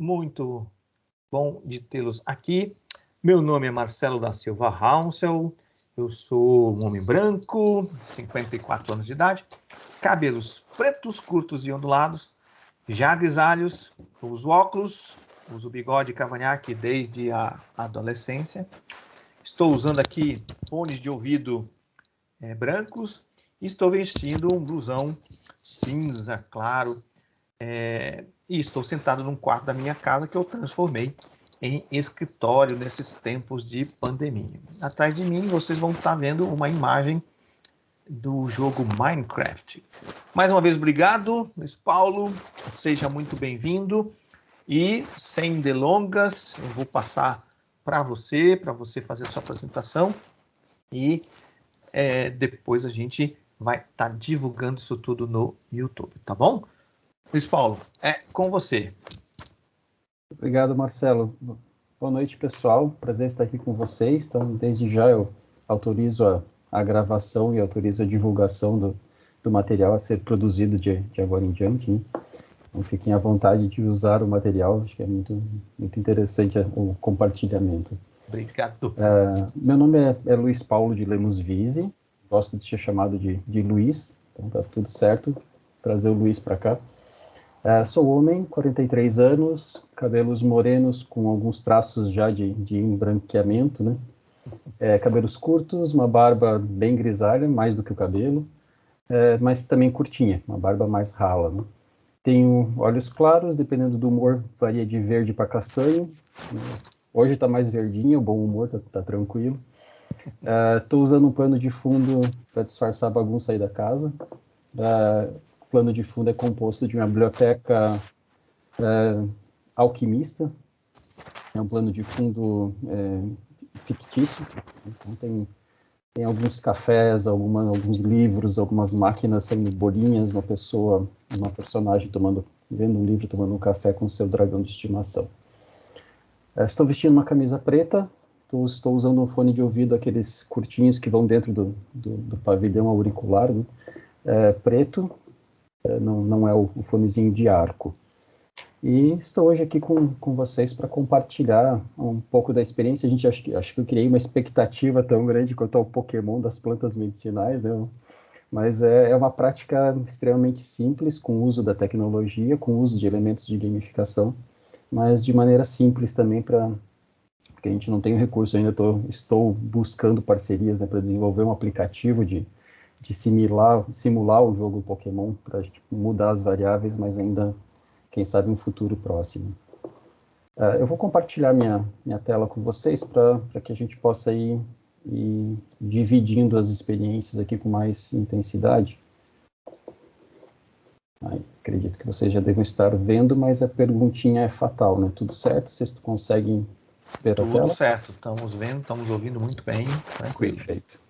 muito bom de tê-los aqui. Meu nome é Marcelo da Silva Haunsel, eu sou um homem branco, 54 anos de idade, cabelos pretos, curtos e ondulados, já grisalhos, uso óculos, uso bigode e cavanhaque desde a adolescência. Estou usando aqui fones de ouvido brancos e estou vestindo um blusão cinza claro. E estou sentado num quarto da minha casa que eu transformei em escritório nesses tempos de pandemia. Atrás de mim vocês vão estar vendo uma imagem do jogo Minecraft. Mais uma vez, obrigado, Luiz Paulo, seja muito bem-vindo. E, sem delongas, eu vou passar para você fazer a sua apresentação. E depois a gente vai estar divulgando isso tudo no YouTube, tá bom? Luiz Paulo, é com você. Obrigado, Marcelo. Boa noite, pessoal. Prazer estar aqui com vocês. Então, desde já eu autorizo a gravação e autorizo a divulgação do material a ser produzido de agora em diante, né? Então, fiquem à vontade de usar o material. Acho que é muito interessante o compartilhamento. Obrigado. Meu nome é Luiz Paulo de Lemos Vise. Gosto de ser chamado de Luiz. Então, tá tudo certo. Trazer o Luiz para cá. Sou homem, 43 anos, cabelos morenos com alguns traços já de embranqueamento, né? Cabelos curtos, uma barba bem grisalha, mais do que o cabelo, mas também curtinha, uma barba mais rala, né? Tenho olhos claros, dependendo do humor, varia de verde para castanho. Hoje está mais verdinho, o bom humor tá tranquilo. Estou usando um pano de fundo para disfarçar a bagunça aí da casa. O plano de fundo é composto de uma biblioteca alquimista. É um plano de fundo fictício. Então tem alguns cafés, alguns livros, algumas máquinas sendo bolinhas, uma personagem vendo um livro, tomando um café com seu dragão de estimação. Estou vestindo uma camisa preta. Estou usando um fone de ouvido, aqueles curtinhos que vão dentro do pavilhão auricular, né? Preto. Não é o fonezinho de arco. E estou hoje aqui com vocês para compartilhar um pouco da experiência. Acho que eu criei uma expectativa tão grande quanto ao Pokémon das plantas medicinais, né? Mas é uma prática extremamente simples, com o uso da tecnologia, com o uso de elementos de gamificação, mas de maneira simples também, porque a gente não tem o recurso ainda. Estou buscando parcerias, né, para desenvolver um aplicativo de simular o jogo Pokémon, para a gente mudar as variáveis, mas ainda, quem sabe, um futuro próximo. Eu vou compartilhar minha tela com vocês para que a gente possa ir dividindo as experiências aqui com mais intensidade. Acredito que vocês já devem estar vendo, mas a perguntinha é fatal, né? Tudo certo? Vocês conseguem ver a tela? Tudo certo, estamos vendo, estamos ouvindo muito bem, tranquilo. Perfeito.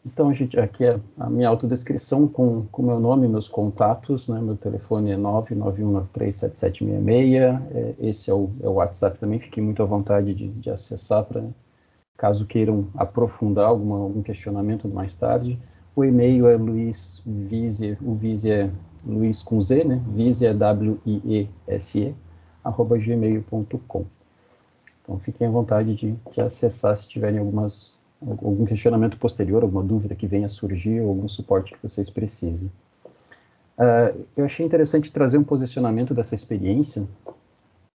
Então, aqui é a minha autodescrição com meu nome, meus contatos, né? Meu telefone é 991937766. Esse é o WhatsApp também. Fiquem muito à vontade de acessar, caso queiram aprofundar algum questionamento mais tarde. O e-mail é Luiz Vise, o Vise é Luiz com Z, né? Vise é WIESE, @gmail.com. Então, fiquem à vontade de acessar se tiverem algum questionamento posterior, alguma dúvida que venha a surgir, ou algum suporte que vocês precisem. Eu achei interessante trazer um posicionamento dessa experiência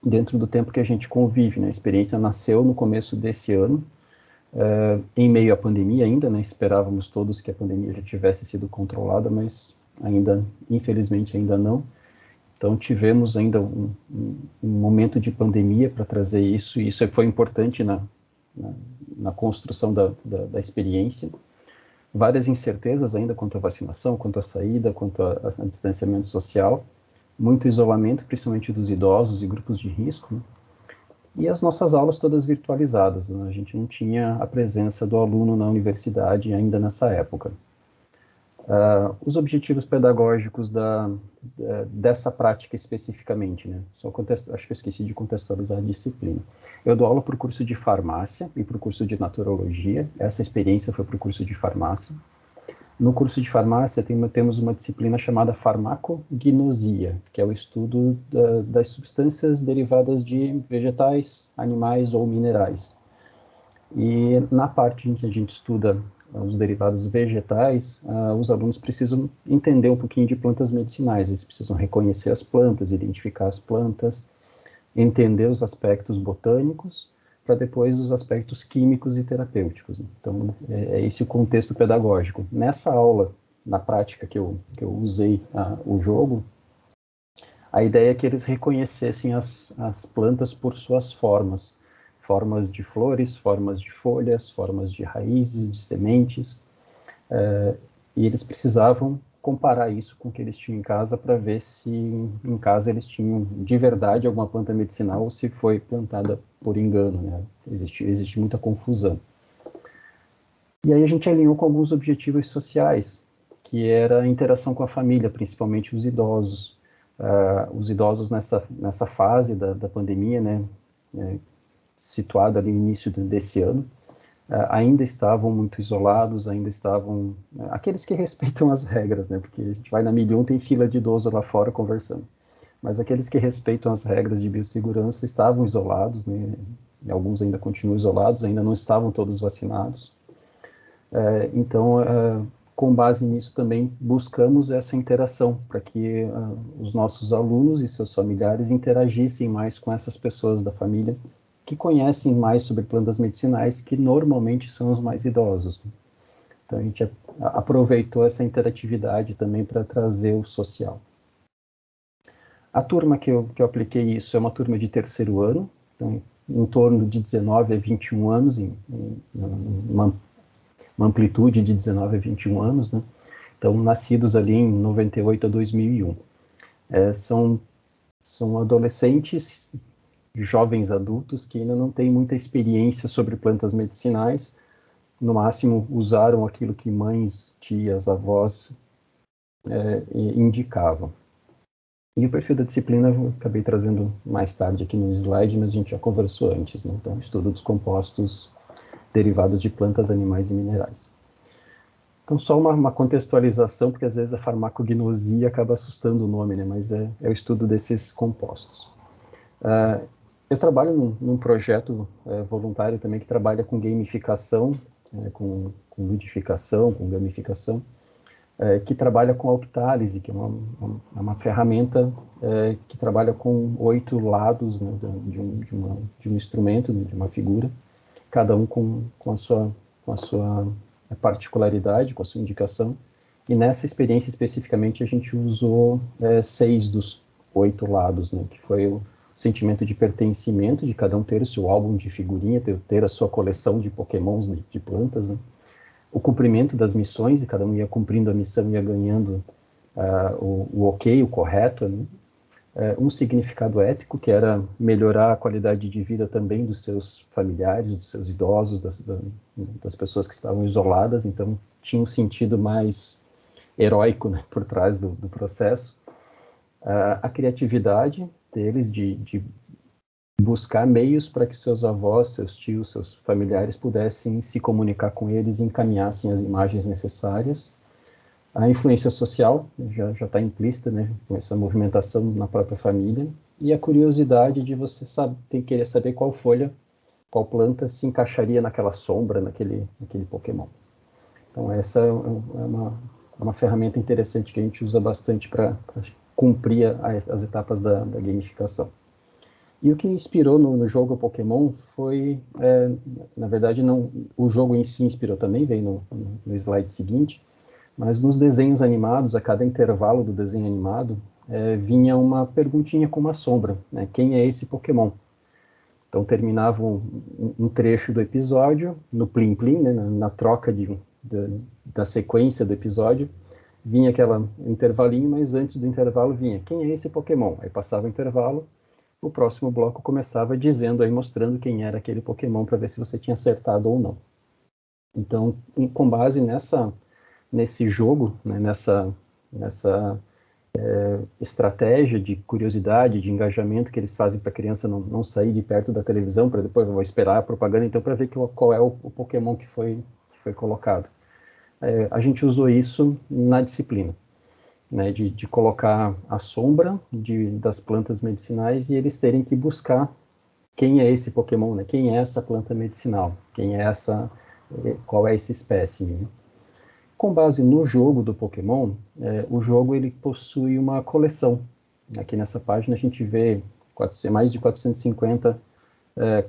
dentro do tempo que a gente convive, né? A experiência nasceu no começo desse ano, em meio à pandemia ainda, né? Esperávamos todos que a pandemia já tivesse sido controlada, mas infelizmente ainda não. Então, tivemos ainda um momento de pandemia para trazer isso, e isso foi importante na construção da experiência. Várias incertezas ainda quanto à vacinação, quanto à saída, quanto a distanciamento social, muito isolamento, principalmente dos idosos e grupos de risco, né? E as nossas aulas todas virtualizadas, né? A gente não tinha a presença do aluno na universidade ainda nessa época. Os objetivos pedagógicos dessa prática especificamente, né? Acho que eu esqueci de contextualizar a disciplina. Eu dou aula para o curso de farmácia e para o curso de naturologia. Essa experiência foi para o curso de farmácia. No curso de farmácia temos uma disciplina chamada farmacognosia, que é o estudo das substâncias derivadas de vegetais, animais ou minerais. E na parte em que a gente estuda os derivados vegetais, os alunos precisam entender um pouquinho de plantas medicinais, eles precisam reconhecer as plantas, identificar as plantas, entender os aspectos botânicos, para depois os aspectos químicos e terapêuticos. Então, é esse o contexto pedagógico. Nessa aula, na prática que eu usei o jogo, a ideia é que eles reconhecessem as plantas por suas formas. Formas de flores, formas de folhas, formas de raízes, de sementes. E eles precisavam comparar isso com o que eles tinham em casa para ver se em casa eles tinham de verdade alguma planta medicinal ou se foi plantada por engano, né? Existe muita confusão. E aí a gente alinhou com alguns objetivos sociais, que era a interação com a família, principalmente os idosos. Os idosos nessa fase da pandemia, né, situada ali no início desse ano, ainda estavam muito isolados, ainda estavam... aqueles que respeitam as regras, né? Porque a gente vai na Milhão, tem fila de idoso lá fora conversando. Mas aqueles que respeitam as regras de biossegurança estavam isolados, né? E alguns ainda continuam isolados, ainda não estavam todos vacinados. Então, com base nisso também, buscamos essa interação para que os nossos alunos e seus familiares interagissem mais com essas pessoas da família que conhecem mais sobre plantas medicinais, que normalmente são os mais idosos. Então, a gente aproveitou essa interatividade também para trazer o social. A turma que eu apliquei isso é uma turma de terceiro ano, então, em torno de 19 a 21 anos, uma amplitude de 19 a 21 anos, né? Então, nascidos ali em 98 a 2001. São adolescentes, jovens adultos que ainda não têm muita experiência sobre plantas medicinais, no máximo usaram aquilo que mães, tias, avós indicavam. E o perfil da disciplina eu acabei trazendo mais tarde aqui no slide, mas a gente já conversou antes, né? Então, estudo dos compostos derivados de plantas, animais e minerais. Então, só uma contextualização, porque às vezes a farmacognosia acaba assustando o nome, né? Mas é o estudo desses compostos. Eu trabalho num projeto voluntário também que trabalha com gamificação, com ludificação, com gamificação, que trabalha com octálise, que é uma ferramenta que trabalha com 8 lados, né, de um instrumento, de uma figura, cada um com a sua particularidade, com a sua indicação. E nessa experiência especificamente a gente usou 6 dos 8 lados, né, que foi o sentimento de pertencimento, de cada um ter o seu álbum de figurinha, ter a sua coleção de pokémons de plantas, né? O cumprimento das missões, e cada um ia cumprindo a missão e ia ganhando o ok, o correto, né? Um significado ético, que era melhorar a qualidade de vida também dos seus familiares, dos seus idosos, das pessoas que estavam isoladas, então tinha um sentido mais heróico, né, por trás do processo. A criatividade deles de buscar meios para que seus avós, seus tios, seus familiares pudessem se comunicar com eles e encaminhassem as imagens necessárias. A influência social já está implícita, né, com essa movimentação na própria família. E a curiosidade de você querer saber qual folha, qual planta se encaixaria naquela sombra, naquele Pokémon. Então, essa é uma ferramenta interessante que a gente usa bastante para cumprir as etapas da gamificação. E o que inspirou no jogo Pokémon foi, na verdade, não, o jogo em si inspirou também, veio no slide seguinte, mas nos desenhos animados, a cada intervalo do desenho animado, vinha uma perguntinha com uma sombra, né? Quem é esse Pokémon? Então terminava um trecho do episódio, no Plim Plim, né? na troca da sequência do episódio, vinha aquele intervalinho, mas antes do intervalo vinha, quem é esse Pokémon? Aí passava o intervalo, o próximo bloco começava dizendo, aí mostrando quem era aquele Pokémon, para ver se você tinha acertado ou não. Então, com base nesse jogo, né, nessa estratégia de curiosidade, de engajamento que eles fazem para a criança não sair de perto da televisão, para depois vou esperar a propaganda, então para ver qual é o Pokémon que foi colocado. a gente usou isso na disciplina, né, de colocar a sombra das plantas medicinais e eles terem que buscar quem é esse Pokémon, né? Quem é essa planta medicinal, qual é essa espécie, né? Com base no jogo do Pokémon, o jogo ele possui uma coleção. Aqui nessa página a gente vê mais de 450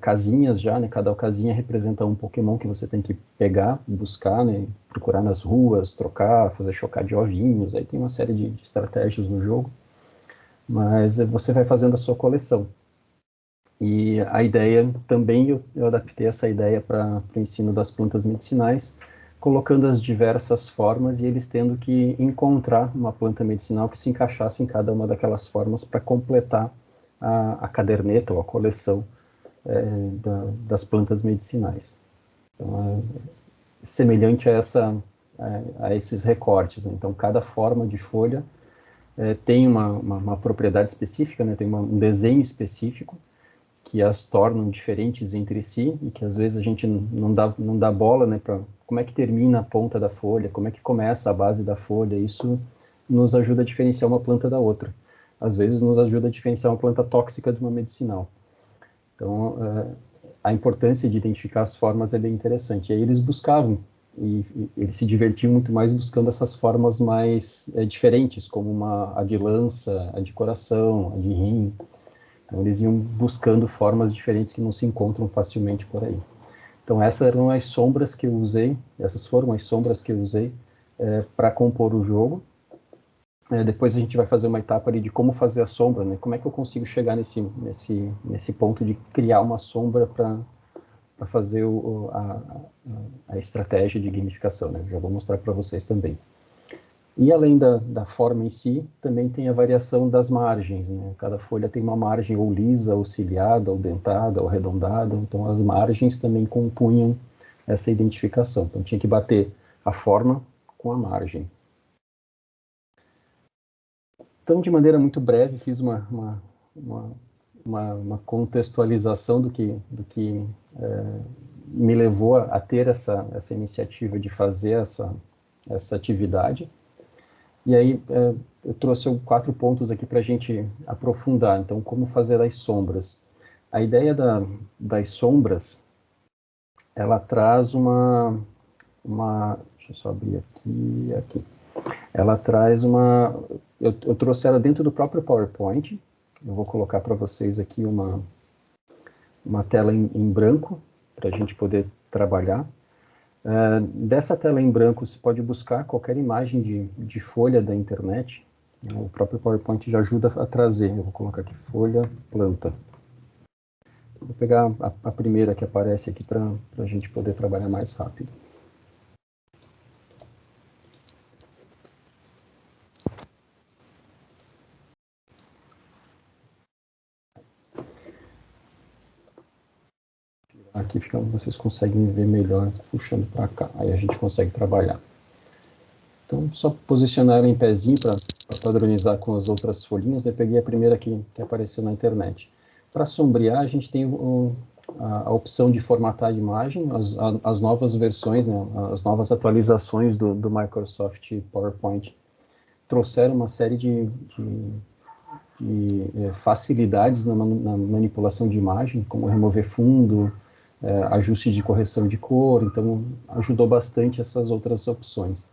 casinhas já, né? Cada casinha representa um Pokémon que você tem que pegar, buscar, né? Procurar nas ruas, trocar, fazer chocar de ovinhos, aí tem uma série de estratégias no jogo, mas você vai fazendo a sua coleção. E a ideia, também eu adaptei essa ideia para o ensino das plantas medicinais, colocando as diversas formas e eles tendo que encontrar uma planta medicinal que se encaixasse em cada uma daquelas formas para completar a caderneta ou a coleção das plantas medicinais. Então, semelhante a esses recortes, né? Então, cada forma de folha tem uma propriedade específica, né? Tem um desenho específico, que as tornam diferentes entre si e que às vezes a gente não dá bola, né, para como é que termina a ponta da folha, como é que começa a base da folha. Isso nos ajuda a diferenciar uma planta da outra. Às vezes nos ajuda a diferenciar uma planta tóxica de uma medicinal. Então, a importância de identificar as formas é bem interessante. E aí eles buscavam, e eles se divertiam muito mais buscando essas formas mais diferentes, como a de lança, a de coração, a de rim. Então, eles iam buscando formas diferentes que não se encontram facilmente por aí. Então, essas foram as sombras que eu usei para compor o jogo. Depois a gente vai fazer uma etapa ali de como fazer a sombra, né? Como é que eu consigo chegar nesse ponto de criar uma sombra para fazer a estratégia de gamificação, né? Já vou mostrar para vocês também. E além da forma em si, também tem a variação das margens, né? Cada folha tem uma margem ou lisa, ou ciliada, ou dentada, ou arredondada. Então, as margens também compunham essa identificação. Então, tinha que bater a forma com a margem. Então, de maneira muito breve, fiz uma contextualização do que me levou a ter essa iniciativa de fazer essa atividade. E aí, eu trouxe 4 pontos aqui para a gente aprofundar. Então, como fazer as sombras? A ideia das sombras, ela traz deixa eu só abrir aqui. Ela traz eu trouxe ela dentro do próprio PowerPoint. Eu vou colocar para vocês aqui uma tela em branco, para a gente poder trabalhar. Dessa tela em branco, você pode buscar qualquer imagem de folha da internet. O próprio PowerPoint já ajuda a trazer. Eu vou colocar aqui folha, planta. Vou pegar a primeira que aparece aqui para a gente poder trabalhar mais rápido. Aqui vocês conseguem ver melhor puxando para cá. Aí a gente consegue trabalhar. Então, só posicionar ela em pezinho para padronizar com as outras folhinhas. Eu peguei a primeira que apareceu na internet. Para sombrear, a gente tem a opção de formatar a imagem, as novas versões, né, as novas atualizações do Microsoft PowerPoint trouxeram uma série de facilidades na manipulação de imagem, como remover fundo, ajustes de correção de cor. Então, ajudou bastante essas outras opções.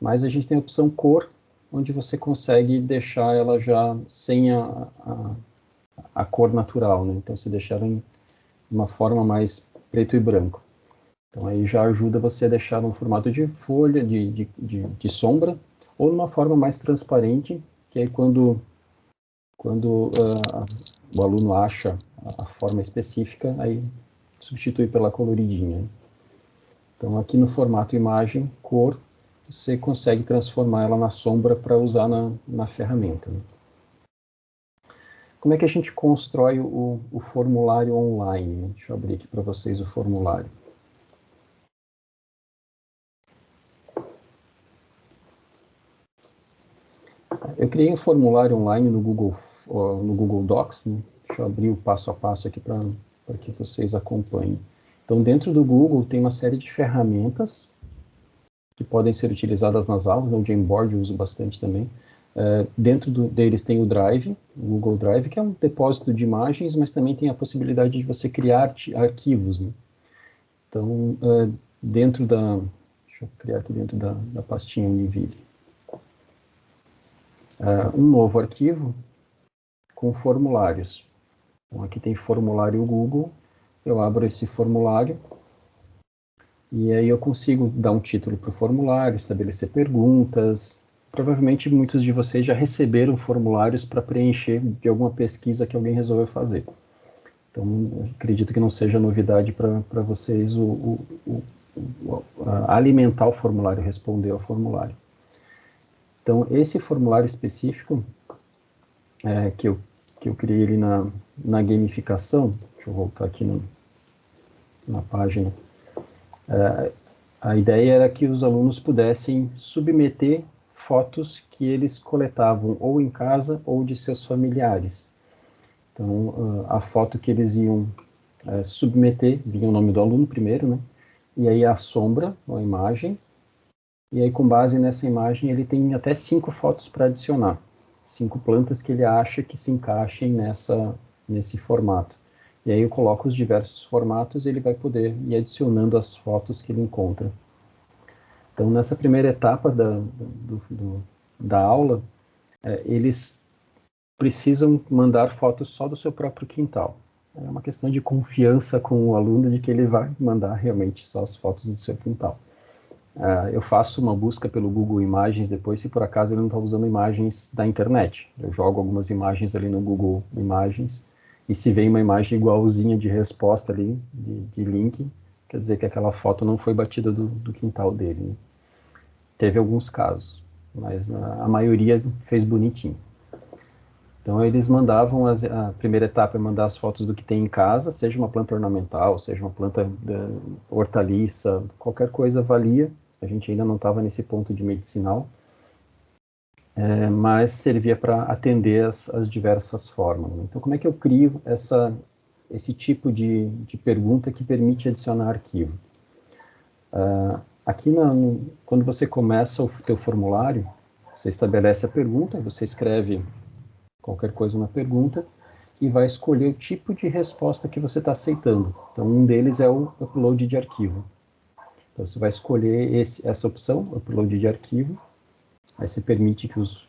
Mas a gente tem a opção cor, onde você consegue deixar ela já sem a cor natural, né? Então, você deixa ela em uma forma mais preto e branco. Então, aí já ajuda você a deixar no formato de folha, de sombra, ou numa forma mais transparente, que aí quando o aluno acha a forma específica, aí substitui pela coloridinha. Então, aqui no formato imagem, cor, você consegue transformar ela na sombra para usar na ferramenta, né? Como é que a gente constrói o formulário online, né? Deixa eu abrir aqui para vocês o formulário. Eu criei um formulário online no Google Docs, né? Deixa eu abrir o passo a passo aqui para que vocês acompanhem. Então, dentro do Google tem uma série de ferramentas que podem ser utilizadas nas aulas, o Jamboard eu uso bastante também. Dentro deles tem o Drive, o Google Drive, que é um depósito de imagens, mas também tem a possibilidade de você criar arquivos, né? Então, deixa eu criar aqui dentro da pastinha Univille, um novo arquivo com formulários. Então, aqui tem formulário Google, eu abro esse formulário, e aí eu consigo dar um título para o formulário, estabelecer perguntas. Provavelmente muitos de vocês já receberam formulários para preencher de alguma pesquisa que alguém resolveu fazer. Então, acredito que não seja novidade para vocês alimentar o formulário, responder ao formulário. Então, esse formulário específico, que eu criei ele na gamificação, deixa eu voltar aqui na página, a ideia era que os alunos pudessem submeter fotos que eles coletavam ou em casa ou de seus familiares. Então, a foto que eles iam submeter, vinha o nome do aluno primeiro, né? E aí a sombra, a imagem, e aí com base nessa imagem ele tem até 5 fotos para adicionar. 5 plantas que ele acha que se encaixem nesse formato. E aí eu coloco os diversos formatos e ele vai poder ir adicionando as fotos que ele encontra. Então, nessa primeira etapa da aula, eles precisam mandar fotos só do seu próprio quintal. É uma questão de confiança com o aluno de que ele vai mandar realmente só as fotos do seu quintal. Eu faço uma busca pelo Google Imagens depois, se por acaso ele não está usando imagens da internet. Eu jogo algumas imagens ali no Google Imagens, e se vem uma imagem igualzinha de resposta ali, de link, quer dizer que aquela foto não foi batida do quintal dele, né? Teve alguns casos, mas a maioria fez bonitinho. Então eles mandavam, a primeira etapa é mandar as fotos do que tem em casa, seja uma planta ornamental, seja uma planta hortaliça, qualquer coisa valia. A gente ainda não estava nesse ponto de medicinal, mas servia para atender as diversas formas, né? Então como é que eu crio esse tipo de pergunta que permite adicionar arquivo? Aqui, quando você começa o teu formulário, você estabelece a pergunta, você escreve qualquer coisa na pergunta e vai escolher o tipo de resposta que você está aceitando. Então, um deles é o upload de arquivo. Então, você vai escolher essa opção, upload de arquivo. Aí você permite que os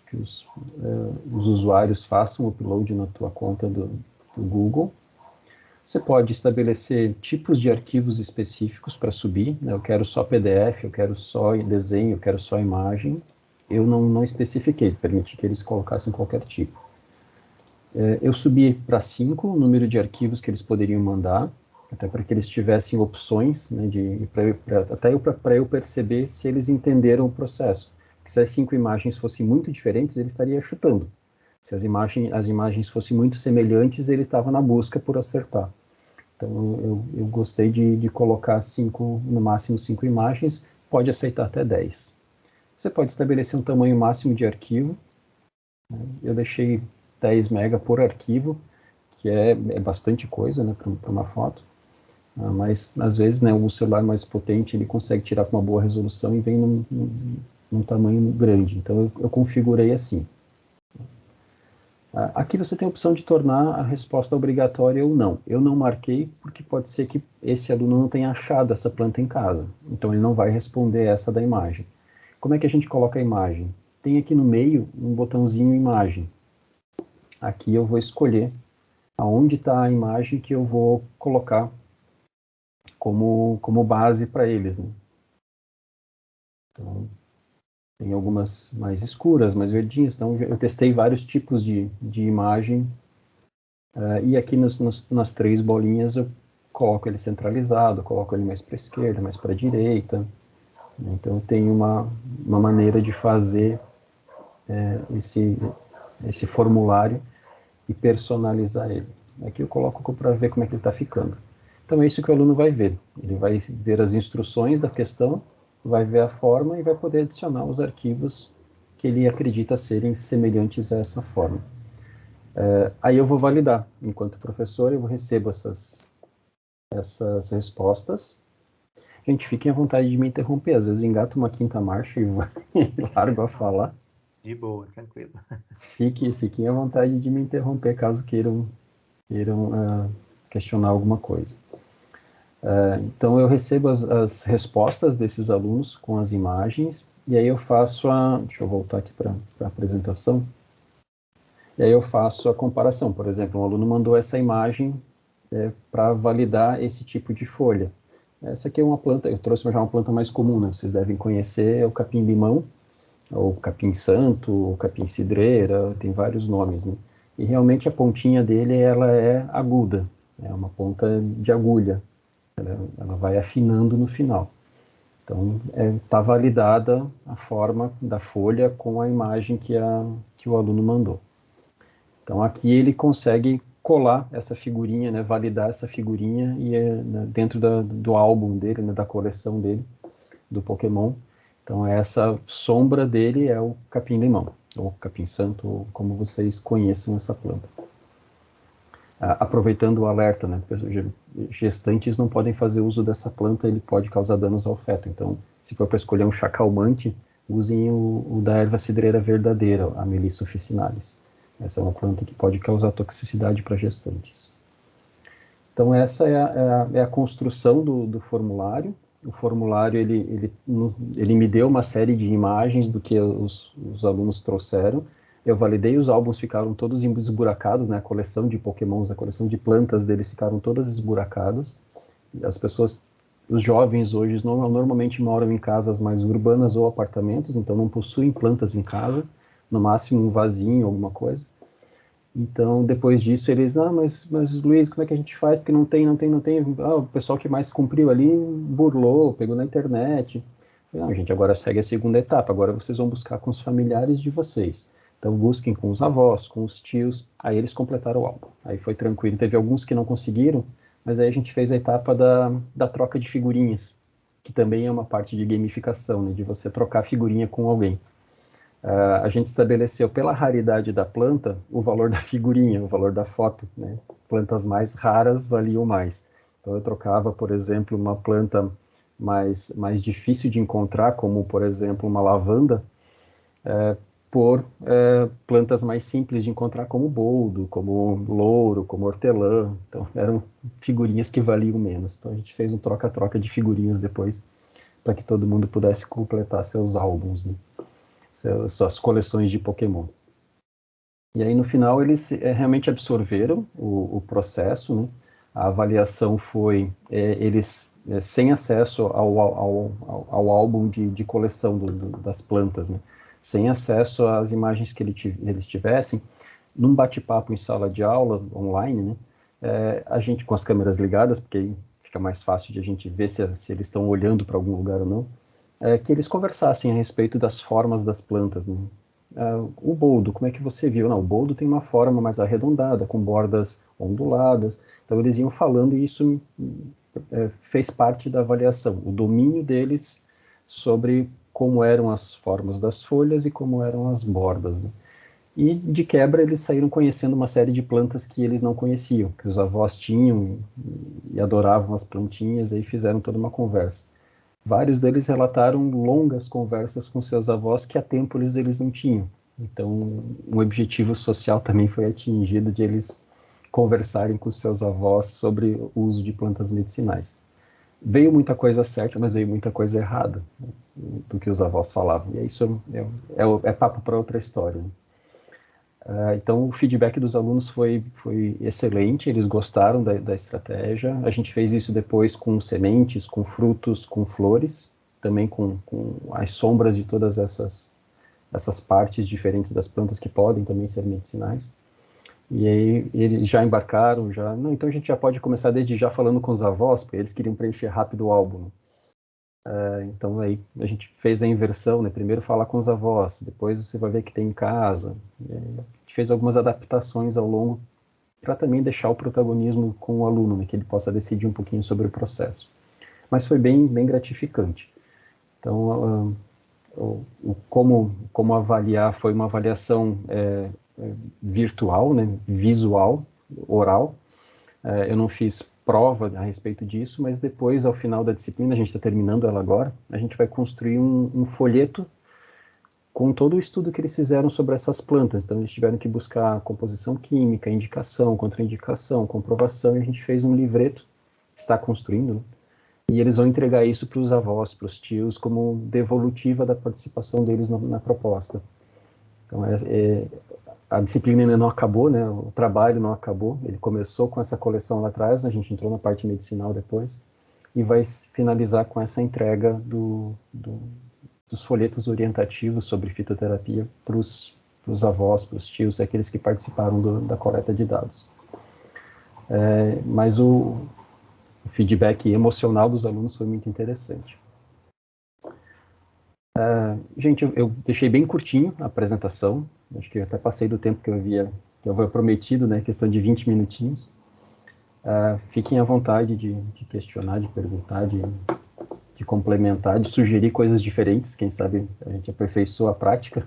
usuários façam o upload na tua conta do Google. Você pode estabelecer tipos de arquivos específicos para subir, né? Eu quero só PDF, eu quero só desenho, eu quero só imagem. Eu não especifiquei, permiti que eles colocassem qualquer tipo. Eu subi para 5 o número de arquivos que eles poderiam mandar, até para que eles tivessem opções, né, para eu perceber se eles entenderam o processo. Porque se as 5 imagens fossem muito diferentes, ele estaria chutando. Se as imagens fossem muito semelhantes, ele estava na busca por acertar. Então, eu gostei de colocar no máximo 5 imagens, pode aceitar até 10. Você pode estabelecer um tamanho máximo de arquivo. Eu deixei 10 MB por arquivo, que é bastante coisa, né, para uma foto. Mas, às vezes, né, um celular mais potente, ele consegue tirar com uma boa resolução e vem num tamanho grande. Então, eu configurei assim. Aqui você tem a opção de tornar a resposta obrigatória ou não. Eu não marquei porque pode ser que esse aluno não tenha achado essa planta em casa. Então, ele não vai responder essa da imagem. Como é que a gente coloca a imagem? Tem aqui no meio um botãozinho imagem. Aqui eu vou escolher aonde está a imagem que eu vou colocar como base para eles, né? Então, tem algumas mais escuras, mais verdinhas. Então, eu testei vários tipos de imagem. E aqui nas 3 bolinhas eu coloco ele centralizado, coloco ele mais para a esquerda, mais para a direita. Então, tem uma maneira de fazer esse formulário e personalizar ele. Aqui eu coloco para ver como é que ele está ficando. Então, é isso que o aluno vai ver. Ele vai ver as instruções da questão, vai ver a forma e vai poder adicionar os arquivos que ele acredita serem semelhantes a essa forma. Aí eu vou validar. Enquanto professor, eu recebo essas respostas. Gente, fiquem à vontade de me interromper. Às vezes engato uma quinta marcha e largo a falar. De boa, tranquilo. Fiquem à vontade de me interromper caso queiram questionar alguma coisa. Então, eu recebo as respostas desses alunos com as imagens, e aí eu faço deixa eu voltar aqui para a apresentação, e aí eu faço a comparação. Por exemplo, um aluno mandou essa imagem para validar esse tipo de folha. Essa aqui é uma planta, eu trouxe já uma planta mais comum, né? Vocês devem conhecer, é o capim-limão, ou capim-santo, ou capim-cidreira, tem vários nomes, né? E realmente a pontinha dele, ela é aguda, é uma ponta de agulha, ela vai afinando no final. Então, está validada a forma da folha com a imagem que o aluno mandou. Então, aqui ele consegue colar essa figurinha, né, validar essa figurinha e dentro do álbum dele, né, da coleção dele, do Pokémon. Então, essa sombra dele é o capim-limão, ou capim-santo, ou como vocês conheçam essa planta. Aproveitando o alerta, né, gestantes não podem fazer uso dessa planta, ele pode causar danos ao feto. Então, se for para escolher um chá calmante, usem o da erva cidreira verdadeira, a Melissa officinalis. Essa é uma planta que pode causar toxicidade para gestantes. Então, essa é a construção do formulário. O formulário, ele me deu uma série de imagens do que os alunos trouxeram. Eu validei, os álbuns ficaram todos esburacados, né? A coleção de pokémons, a coleção de plantas deles ficaram todas esburacadas. As pessoas, os jovens hoje, normalmente moram em casas mais urbanas ou apartamentos, então não possuem plantas em casa, no máximo um vasinho, alguma coisa. Então, depois disso, eles, mas Luiz, como é que a gente faz? Porque não tem. O pessoal que mais cumpriu ali burlou, pegou na internet. Não, gente, agora segue a segunda etapa, agora vocês vão buscar com os familiares de vocês. Então, busquem com os avós, com os tios, aí eles completaram o álbum. Aí foi tranquilo. Teve alguns que não conseguiram, mas aí a gente fez a etapa da troca de figurinhas, que também é uma parte de gamificação, né, de você trocar figurinha com alguém. A gente estabeleceu pela raridade da planta o valor da figurinha, o valor da foto, né? Plantas mais raras valiam mais. Então eu trocava, por exemplo, uma planta mais difícil de encontrar, como por exemplo uma lavanda, por plantas mais simples de encontrar, como boldo, como louro, como hortelã. Então eram figurinhas que valiam menos. Então a gente fez um troca-troca de figurinhas depois, para que todo mundo pudesse completar seus álbuns, né? Suas coleções de Pokémon. E aí, no final, eles realmente absorveram o processo, né? A avaliação foi, eles sem acesso ao álbum de coleção das plantas, né? Sem acesso às imagens que eles tivessem, num bate-papo em sala de aula, online, né? A gente, com as câmeras ligadas, porque aí fica mais fácil de a gente ver se eles estão olhando para algum lugar ou não, que eles conversassem a respeito das formas das plantas, né? O boldo, como é que você viu? Não, o boldo tem uma forma mais arredondada, com bordas onduladas. Então eles iam falando e isso fez parte da avaliação, o domínio deles sobre como eram as formas das folhas e como eram as bordas, né? E de quebra eles saíram conhecendo uma série de plantas que eles não conheciam, que os avós tinham e adoravam as plantinhas, e aí fizeram toda uma conversa. Vários deles relataram longas conversas com seus avós que há tempo eles não tinham. Então, um objetivo social também foi atingido de eles conversarem com seus avós sobre o uso de plantas medicinais. Veio muita coisa certa, mas veio muita coisa errada, né, do que os avós falavam. E isso é papo para outra história, né? Então, o feedback dos alunos foi excelente, eles gostaram da estratégia. A gente fez isso depois com sementes, com frutos, com flores, também com as sombras de todas essas partes diferentes das plantas que podem também ser medicinais. E aí eles já embarcaram, não, então a gente já pode começar desde já falando com os avós, porque eles queriam preencher rápido o álbum. Então aí a gente fez a inversão, né? Primeiro falar com os avós, depois você vai ver que tem em casa. A gente fez algumas adaptações ao longo para também deixar o protagonismo com o aluno, né? Que ele possa decidir um pouquinho sobre o processo. Mas foi bem gratificante. Então, como avaliar, foi uma avaliação virtual, né? Visual, oral. Eu não fiz prova a respeito disso, mas depois, ao final da disciplina, a gente está terminando ela agora, a gente vai construir um folheto com todo o estudo que eles fizeram sobre essas plantas. Então, eles tiveram que buscar composição química, indicação, contraindicação, comprovação, e a gente fez um livreto, está construindo, né? E eles vão entregar isso para os avós, para os tios, como devolutiva da participação deles na proposta. Então, a disciplina ainda não acabou, né? O trabalho não acabou, ele começou com essa coleção lá atrás, a gente entrou na parte medicinal depois, e vai finalizar com essa entrega dos folhetos orientativos sobre fitoterapia para os avós, para os tios, aqueles que participaram da coleta de dados. Mas o feedback emocional dos alunos foi muito interessante. Gente, eu deixei bem curtinho a apresentação, acho que eu até passei do tempo que eu havia prometido, né, questão de 20 minutinhos. Fiquem à vontade de questionar, de perguntar, de complementar, de sugerir coisas diferentes, quem sabe a gente aperfeiçoa a prática.